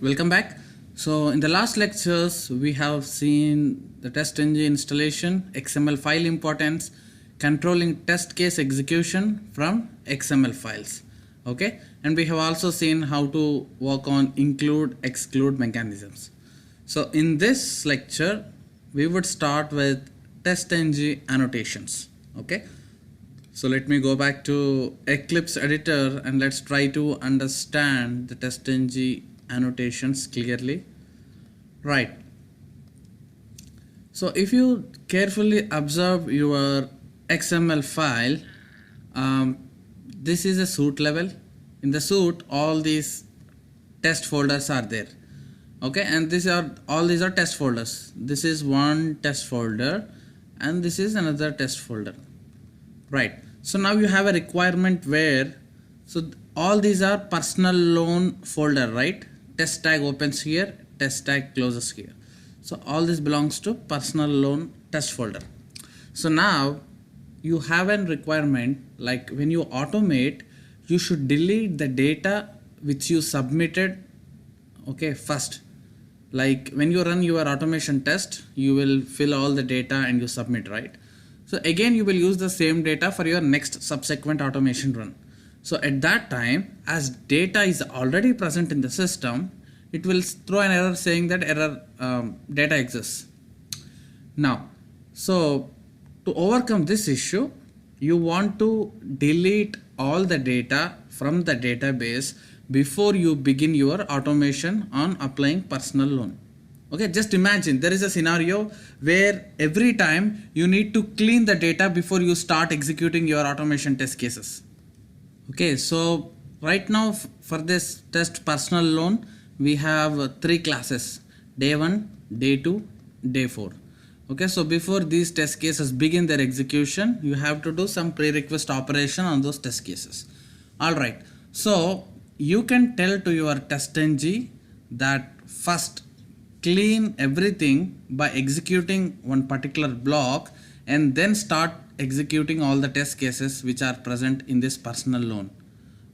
Welcome back. So in the last lectures we have seen the TestNg installation, XML file importance, controlling test case execution from XML files. Okay, and we have also seen how to work on include exclude mechanisms. So in this lecture we would start with TestNg annotations. Okay, so let me go back to Eclipse editor and let's try to understand the TestNg annotations clearly. Right. So if you carefully observe your XML file, this is a suite level. In the suite, all these test folders are there. Okay, and these are test folders. This is one test folder and this is another test folder. Right. So now you have a requirement where, so all these are personal loan folder, right? Test tag opens here, test tag closes here. So all this belongs to personal loan test folder. So now you have a requirement like when you automate, you should delete the data which you submitted, okay, first. Like when you run your automation test, you will fill all the data and you submit, right? So again you will use the same data for your next subsequent automation run. So at that time, as data is already present in the system, it will throw an error saying that error data exists. Now, so to overcome this issue, you want to delete all the data from the database before you begin your automation on applying personal loan. Okay, just imagine there is a scenario where every time you need to clean the data before you start executing your automation test cases. Okay, so right now for this test personal loan, we have three classes: day 1, day 2, day 4. Okay, so before these test cases begin their execution, you have to do some prerequisite operation on those test cases. Alright, so you can tell to your TestNg that first clean everything by executing one particular block and then start executing all the test cases which are present in this personal loan.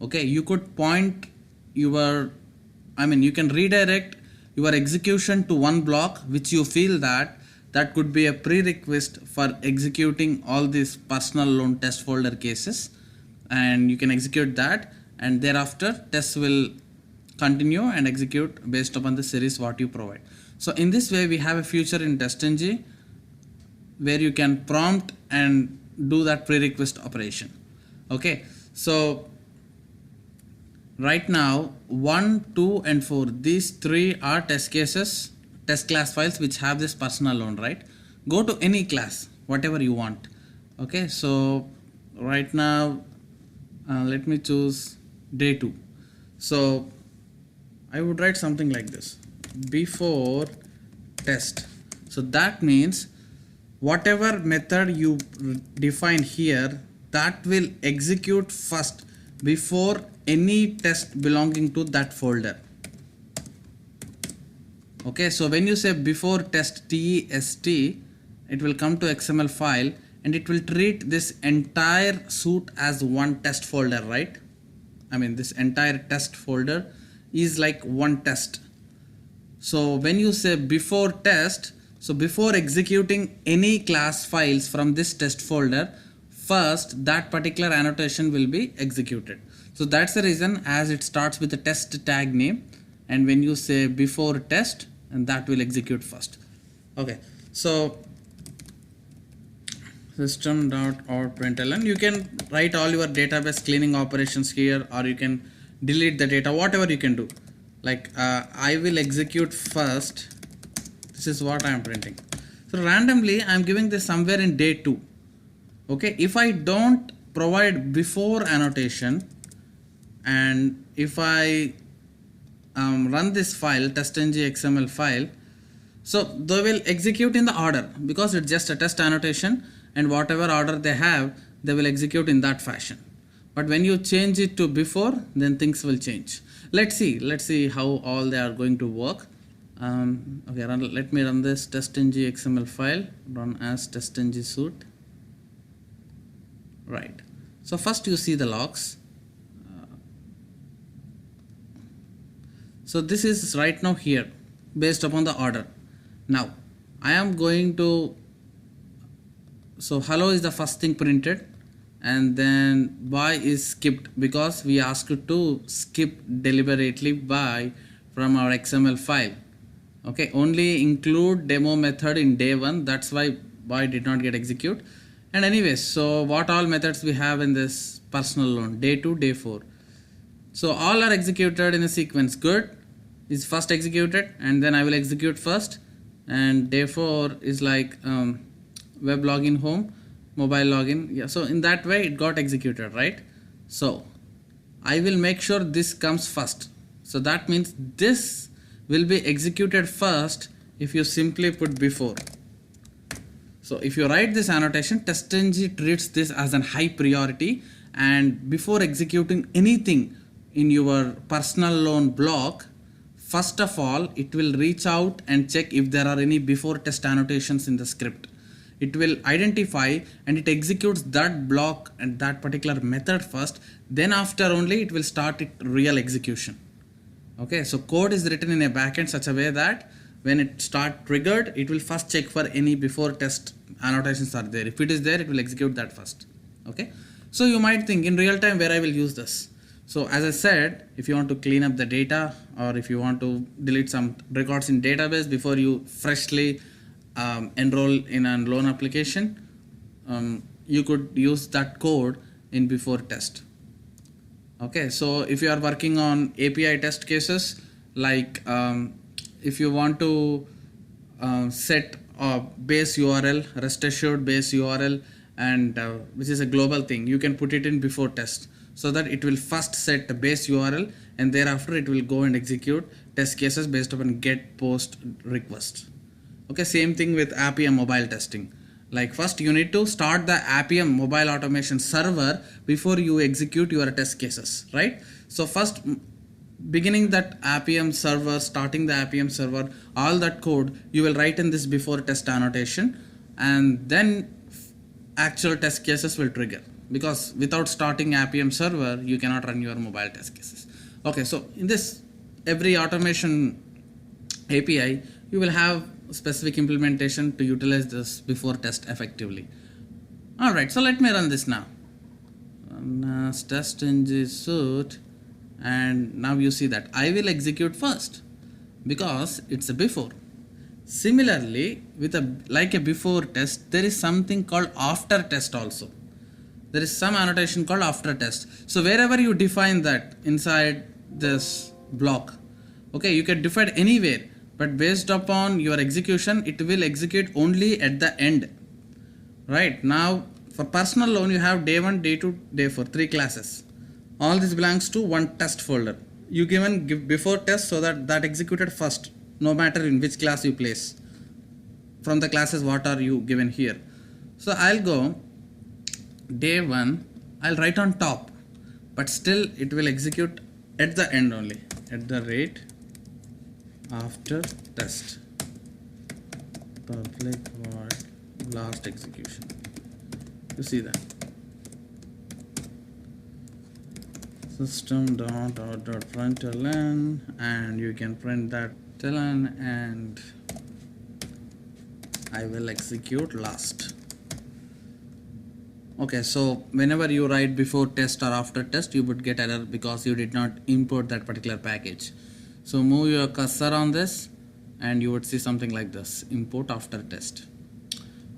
Okay, you could point your, you can redirect your execution to one block which you feel that could be a prerequisite for executing all these personal loan test folder cases, and you can execute that, and thereafter tests will continue and execute based upon the series what you provide. So in this way we have a feature in TestNg where you can prompt and do that prerequisite operation. Okay, so right now 1, 2 and 4, these three are test cases, test class files which have this personal loan, right? Go to any class, whatever you want. Okay, so right now let me choose day 2. So I would write something like this: before test. So that means whatever method you define here, that will execute first before any test belonging to that folder. Okay, so when you say before test test, it will come to XML file and it will treat this entire suite as one test folder, right? This entire test folder is like one test. So when you say before test, so before executing any class files from this test folder, first that particular annotation will be executed. So that's the reason as it starts with the test tag name, and when you say before test, and that will execute first. Okay, so system.out.println, you can write all your database cleaning operations here, or you can delete the data, whatever you can do. Like I will execute first. This is what I am printing. So randomly I am giving this somewhere in day 2. Okay, if I don't provide before annotation and if I run this file TestNg XML file, so they will execute in the order because it's just a test annotation, and whatever order they have, they will execute in that fashion. But when you change it to before, then things will change. Let's see how all they are going to work. Okay, let me run this TestNg XML file, run as TestNg suite. Right, so first you see the logs. So this is right now here based upon the order. Now I am going to, so hello is the first thing printed, and then by is skipped because we asked to skip deliberately by from our XML file. Okay, only include demo method in day 1, that's why by did not get execute. And anyways, so what all methods we have in this personal loan, day 2, day 4. So all are executed in a sequence. Good is first executed, and then I will execute first, and day 4 is like web login home, mobile login. Yeah, so in that way it got executed, right? So I will make sure this comes first. So that means this will be executed first if you simply put before. So if you write this annotation, TestNg treats this as a high priority, and before executing anything in your personal loan block, first of all it will reach out and check if there are any before test annotations in the script. It will identify and it executes that block and that particular method first, then after only it will start its real execution. Okay, so code is written in a backend such a way that when it start triggered, it will first check for any before test annotations are there. If it is there, it will execute that first. Okay, so you might think in real time where I will use this. So as I said, if you want to clean up the data, or if you want to delete some records in database before you freshly enroll in a loan application, you could use that code in before test. Okay, so if you are working on API test cases, like if you want to set a base URL, rest assured base URL, and which is a global thing, you can put it in before test, so that it will first set the base URL and thereafter it will go and execute test cases based upon get post request. Okay, same thing with Appium mobile testing. Like first you need to start the Appium mobile automation server before you execute your test cases, right? So first beginning that Appium server, starting the Appium server, all that code you will write in this before test annotation, and then actual test cases will trigger, because without starting Appium server you cannot run your mobile test cases. Okay, so in this every automation API you will have specific implementation to utilize this before test effectively. Alright, so let me run this now. TestNg suite, and now you see that I will execute first because it's a before. Similarly, with like a before test, there is something called after test also. There is some annotation called after test. So wherever you define that inside this block, okay, you can define anywhere, but based upon your execution, it will execute only at the end. Right now, for personal loan, you have day 1, day 2, day 4, 3 classes. All this belongs to one test folder. You give before test so that executed first, no matter in which class you place. From the classes, what are you given here? So I'll go day 1, I'll write on top, but still it will execute at the end only, at the rate after test public void last execution. You see that system.out.println, and you can print that println, and I will execute last. Okay, so whenever you write before test or after test, you would get error because you did not import that particular package. So move your cursor on this and you would see something like this, import after test.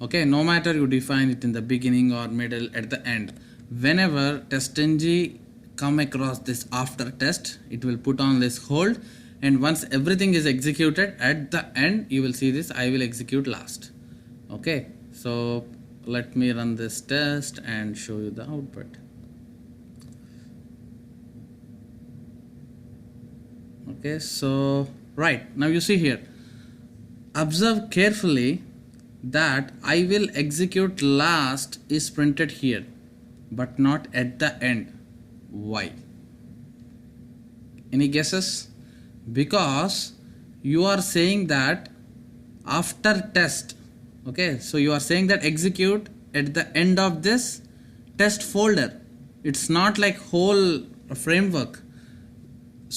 Okay, no matter you define it in the beginning or middle, at the end, whenever TestNg come across this after test, it will put on this hold, and once everything is executed, at the end you will see this, I will execute last. Okay, so let me run this test and show you the output. Okay, so right now you see here, observe carefully that I will execute last is printed here but not at the end. Why? Any guesses? Because you are saying that after test, okay, so you are saying that execute at the end of this test folder. It's not like whole framework.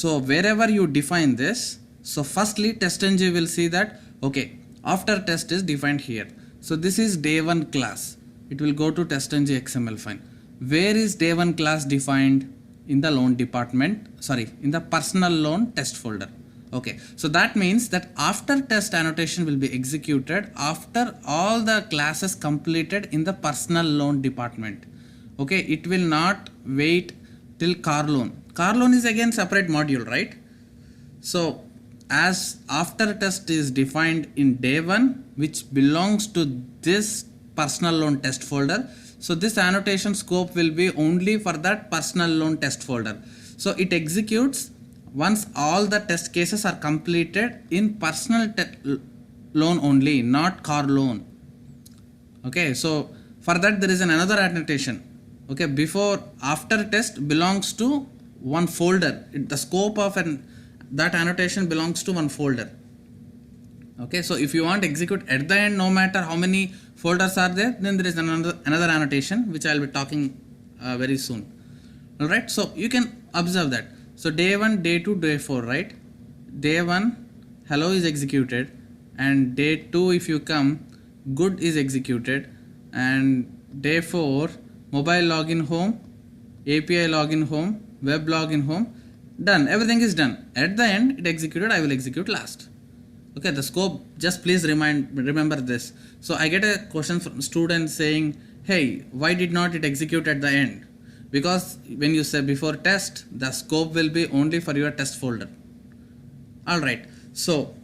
So wherever you define this, so firstly TestNg will see that, okay, after test is defined here. So this is day 1 class. It will go to TestNg XML file. Where is day 1 class defined? In the loan department, sorry, in the personal loan test folder. Okay, so that means that after test annotation will be executed after all the classes completed in the personal loan department. Okay, it will not wait till car loan. Car loan is again separate module, right? So as after test is defined in day 1, which belongs to this personal loan test folder, so this annotation scope will be only for that personal loan test folder. So it executes once all the test cases are completed in personal loan only, not car loan. Okay, so for that there is another annotation. Okay, before after test belongs to one folder. The scope of that annotation belongs to one folder. Okay, so if you want to execute at the end, no matter how many folders are there, then there is another annotation which I will be talking very soon. Alright, so you can observe that. So day 1, day 2, day 4, right? Day 1 hello is executed, and day 2 if you come, good is executed, and day 4 mobile login home, API login home, web login home, done. Everything is done. At the end it executed, I will execute last. Okay, the scope, just please remember this. So I get a question from students saying, hey, why did not it execute at the end? Because when you say before test, the scope will be only for your test folder. Alright, so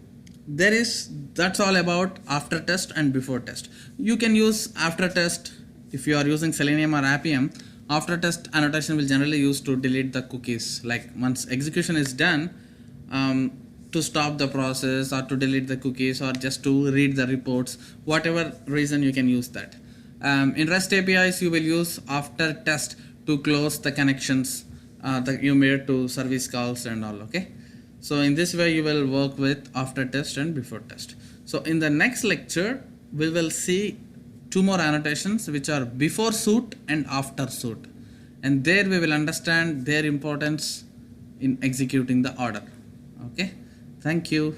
that's all about after test and before test. You can use after test if you are using Selenium or Appium. After test annotation will generally use to delete the cookies. Like once execution is done, to stop the process or to delete the cookies or just to read the reports, whatever reason you can use that. In REST APIs you will use after test to close the connections that you made to service calls and all. Okay, so in this way you will work with after test and before test. So in the next lecture we will see 2 more annotations which are before suit and after suit, and there we will understand their importance in executing the order. Okay, thank you.